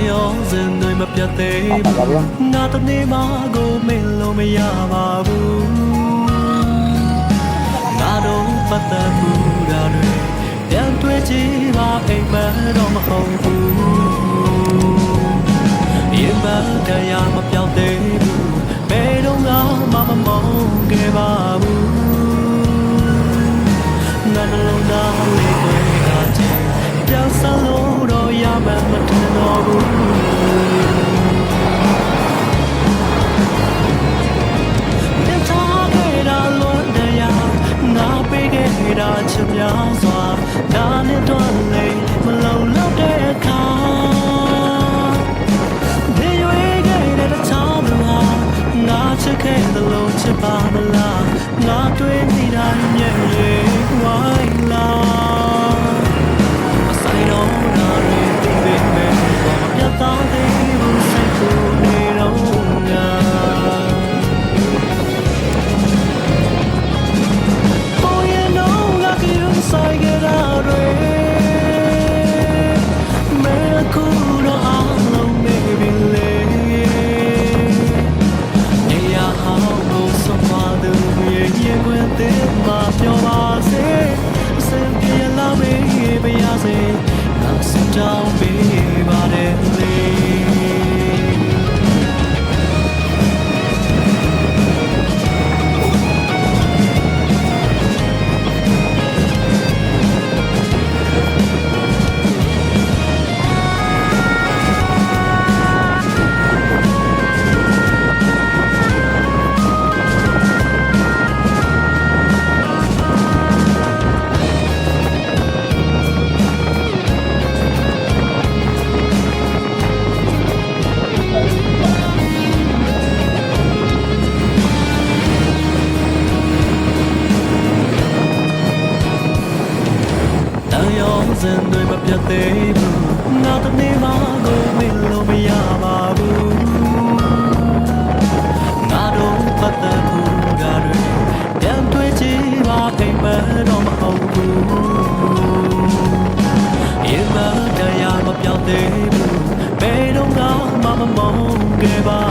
ရောစင်တွေမပြတ်သေးဘူးငါတနေ့မှကိုမင်းလို့မရပါဘူးငါတို့ပတ်သက်မှုတာတွေပြန်တွေ့ကြည့်ပါအိမ်မတော့မဟုတ်ဘူးရင်မတရားမပြောင်းသေးဘူးဘယ်တော့မှမမောင်းခဲ့ပါဘူးငါနှလုံးသားလေးကိုပြန်ဆလို့တော့ရမှမထင်တော့ဘူးမြတ်ထားခဲ့တာလွန်တရားငါပေးခဲ့တာချစ်များစွာဒါနဲ့တော့လေမလုံလောက်တဲ့အခါဒီရွေးခဲ့တဲ့ချောင်းမှာငါချစ်ခဲ့သလိုချစ်ပါမလားငါတွေ့နေတိုင်းမြဲဝိုင်းလာသားသေးဘူးစိတ်ကိုနေတော့ငါပေါ်ရင်တော့ငါကယူဆိုင်ကြတာတွေမဲကူတော့အားလုံးနေပြီလေနေရအောင်ကိုဆုံးမသူရဲ့ရင်ခွင်တဲ့မှာပြောပါစေအစင်ပြေလာမေးပါရစေငါစတောင်းပေးပါတယ်စင်တွေမပြတ်သေးဘူးငါတနေ့မှကိုမင်းလို့မရပါဘူးငါတို့ပတ်သက်မှုကတွေပြန်တွေ့ကြည့်ပါအိမ်မတော့မဟုတ်ဘူးရင်မတရားမပြောင်းသေးဘူးဘယ်တော့မှမမောင်းခဲ့ပါ